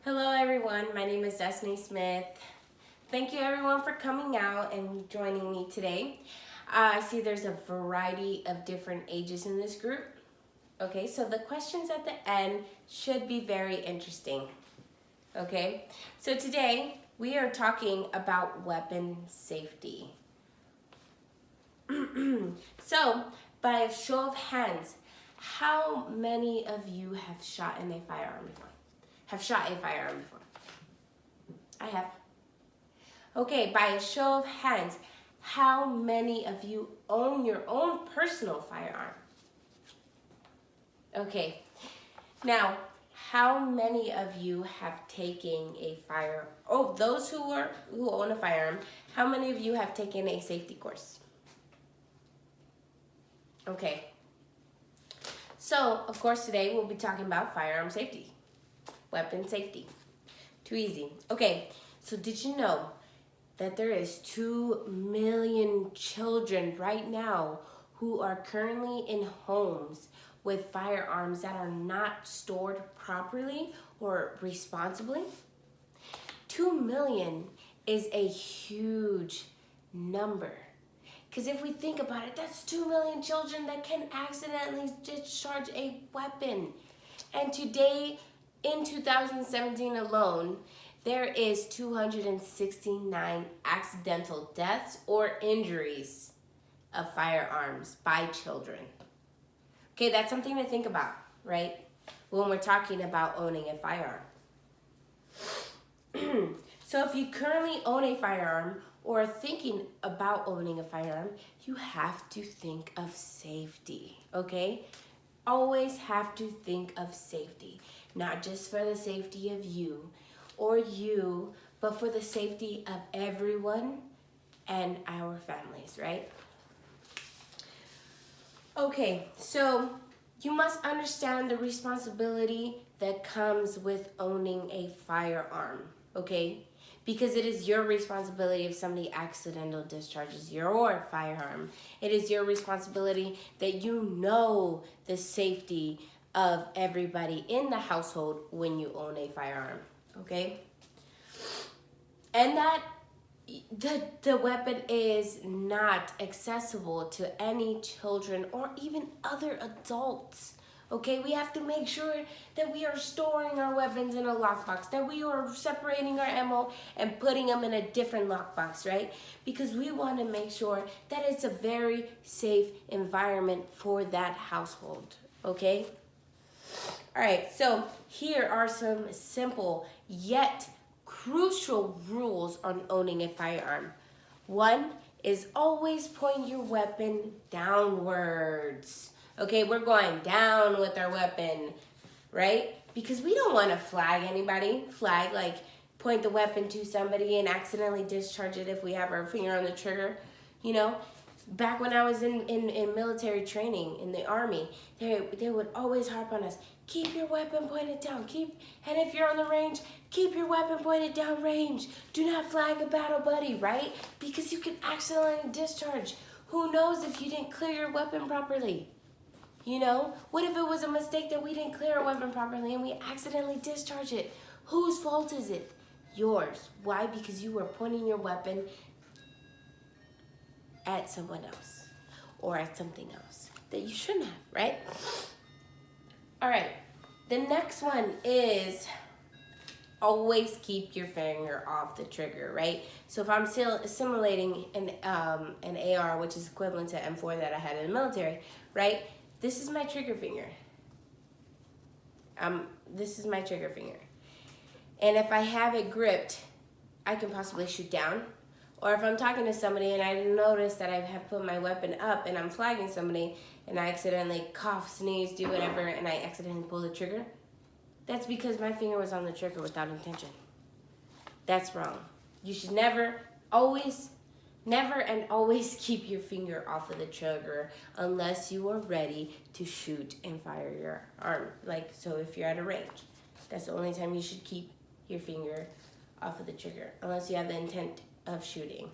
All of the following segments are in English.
Hello everyone, my name is Destiny Smith. Thank you everyone for coming out and joining me today. I see there's a variety of different ages in this group. Okay, so the questions at the end should be very interesting. Okay, so today we are talking about weapon safety. So, by a show of hands, how many of you have shot in a firearm before? Have shot a firearm before? I have. Okay, by a show of hands, how many of you own your own personal firearm? Okay, now, how many of you have taken a those who own a firearm, how many of you have taken a safety course? Okay, so of course today we'll be talking about firearm safety, weapon safety. Too easy. Okay, so did you know that there is 2 million children right now who are currently in homes with firearms that are not stored properly or responsibly? 2 million is a huge number. Because if we think about it, that's 2 million children that can accidentally discharge a weapon. And today, in 2017 alone, there is 269 accidental deaths or injuries of firearms by children. Okay, that's something to think about, right? When we're talking about owning a firearm. So if you currently own a firearm or are thinking about owning a firearm, you have to think of safety, okay? Always have to think of safety, not just for the safety of you, but for the safety of everyone and our families, right? Okay, so you must understand the responsibility that comes with owning a firearm, okay? Because it is your responsibility if somebody accidentally discharges your firearm. It is your responsibility that you know the safety of everybody in the household when you own a firearm, okay? And that the weapon is not accessible to any children or even other adults. Okay, we have to make sure that we are storing our weapons in a lockbox, that we are separating our ammo and putting them in a different lockbox, right? Because we want to make sure that it's a very safe environment for that household, okay? All right, so here are some simple yet crucial rules on owning a firearm. One is always point your weapon downwards. Okay, we're going down with our weapon, right? Because we don't want to flag anybody. Flag, like point the weapon to somebody and accidentally discharge it if we have our finger on the trigger. You know, back when I was in military training in the Army, they would always harp on us, keep your weapon pointed down, and if you're on the range, keep your weapon pointed down range. Do not flag a battle buddy, right? Because you can accidentally discharge. Who knows if you didn't clear your weapon properly? You know, what if it was a mistake that we didn't clear our weapon properly and we accidentally discharge it? Whose fault is it? Yours. Why? Because you were pointing your weapon at someone else or at something else that you shouldn't have, right? All right, the next one is always keep your finger off the trigger, right? So if I'm still simulating an AR, which is equivalent to M4 that I had in the military, right? This is my trigger finger. This is my trigger finger. And if I have it gripped, I can possibly shoot down. Or if I'm talking to somebody and I notice that I have put my weapon up and I'm flagging somebody and I accidentally cough, sneeze, do whatever, and I accidentally pull the trigger, that's because my finger was on the trigger without intention. That's wrong. You should never and always keep your finger off of the trigger unless you are ready to shoot and fire your arm. Like, so if you're at a range, that's the only time you should keep your finger off of the trigger, unless you have the intent of shooting.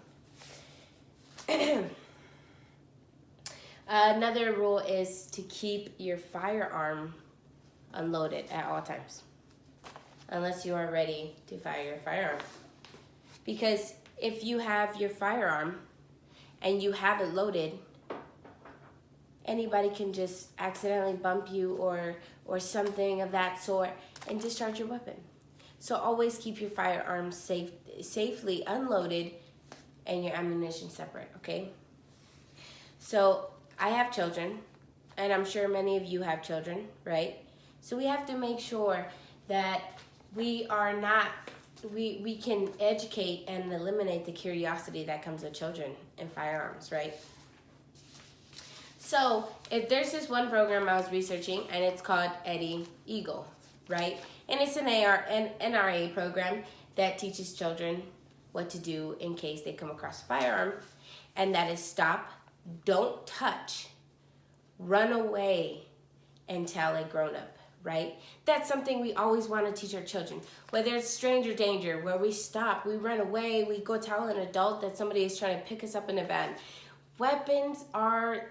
Another rule is to keep your firearm unloaded at all times. unless you are ready to fire your firearm. Because if you have your firearm and you have it loaded, anybody can just accidentally bump you or something of that sort and discharge your weapon. So always keep your firearms safely unloaded and your ammunition separate, okay? So I have children, and I'm sure many of you have children, right? So we have to make sure that we can educate and eliminate the curiosity that comes with children and firearms, right? So if there's this one program I was researching, and it's called Eddie Eagle, right? And it's an NRA program that teaches children what to do in case they come across a firearm, and that is stop, don't touch, run away, and tell a grown-up, right? That's something we always want to teach our children. Whether it's stranger danger, where we stop, we run away, we go tell an adult that somebody is trying to pick us up in a van. Weapons are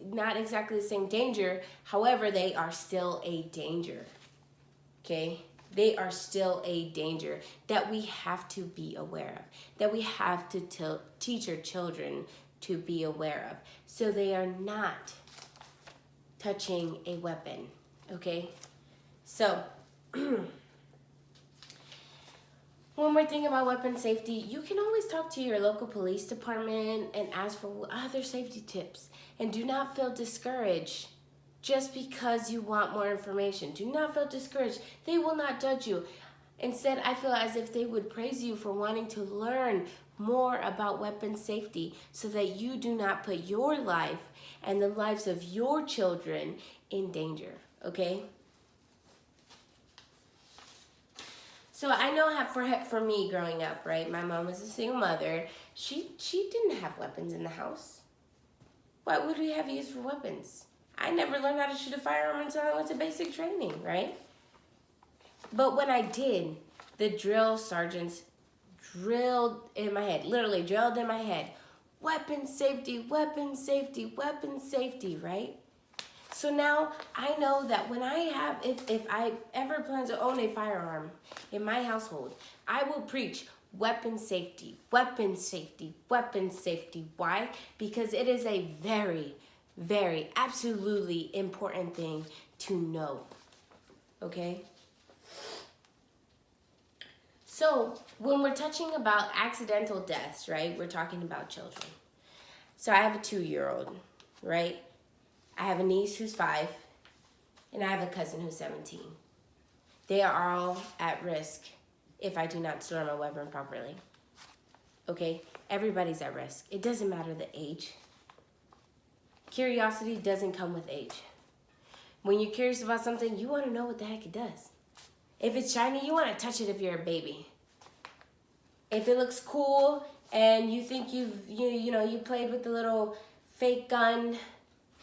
not exactly the same danger, however, they are still a danger, okay? They are still a danger that we have to be aware of, that we have to teach our children to be aware of, so they are not touching a weapon, okay? So, when we're thinking about weapon safety, you can always talk to your local police department and ask for other safety tips. And do not feel discouraged just because you want more information. Do not feel discouraged. They will not judge you. Instead, I feel as if they would praise you for wanting to learn more about weapon safety so that you do not put your life and the lives of your children in danger, okay? So I know for me growing up, right, my mom was a single mother. She didn't have weapons in the house. What would we have used for weapons? I never learned how to shoot a firearm until I went to basic training, right? But when I did, the drill sergeants drilled in my head, literally drilled in my head, weapon safety, weapon safety, weapon safety, right? So now I know that when if I ever plan to own a firearm in my household, I will preach weapon safety, weapon safety, weapon safety. Why? Because it is a very, very, absolutely important thing to know, okay? So when we're touching about accidental deaths, right, we're talking about children. So I have a 2-year-old, right? I have a niece who's 5, and I have a cousin who's 17. They are all at risk if I do not store my weapon properly. Okay? Everybody's at risk. It doesn't matter the age. Curiosity doesn't come with age. When you're curious about something, you want to know what the heck it does. If it's shiny, you want to touch it if you're a baby. If it looks cool and you think you played with the little fake gun,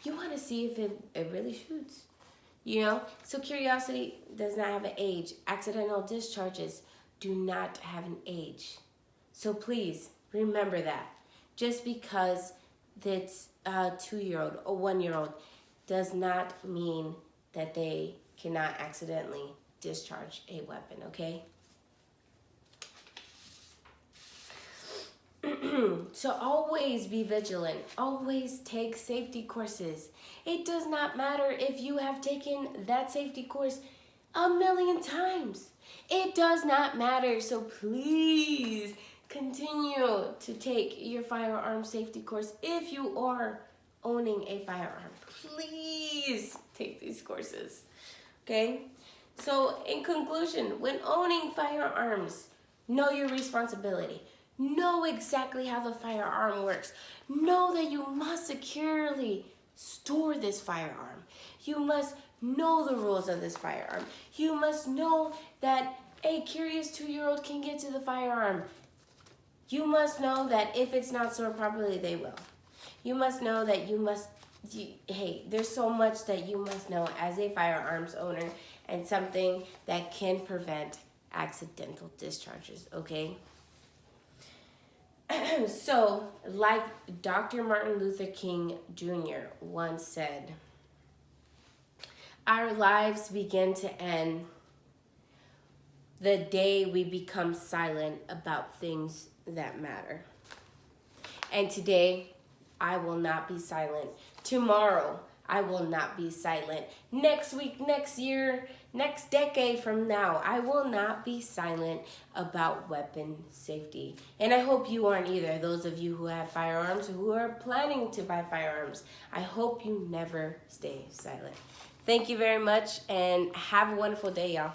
you want to see if it really shoots, you know? So curiosity does not have an age. Accidental discharges do not have an age. So please remember that. Just because it's a 2-year-old or 1-year-old does not mean that they cannot accidentally discharge a weapon, okay? So always be vigilant. Always take safety courses. It does not matter if you have taken that safety course 1,000,000 times. It does not matter. So please continue to take your firearm safety course if you are owning a firearm. Please take these courses, okay? So in conclusion, when owning firearms, know your responsibility. Know exactly how the firearm works. Know that you must securely store this firearm. You must know the rules of this firearm. You must know that a curious 2-year-old can get to the firearm. You must know that if it's not stored properly, they will. You must know that hey, there's so much that you must know as a firearms owner and something that can prevent accidental discharges, okay? So, like Dr. Martin Luther King Jr. once said, our lives begin to end the day we become silent about things that matter. And today, I will not be silent. Tomorrow, I will not be silent. Next week, next year, next decade from now, I will not be silent about weapon safety. And I hope you aren't either. Those of you who have firearms or who are planning to buy firearms, I hope you never stay silent. Thank you very much and have a wonderful day, y'all.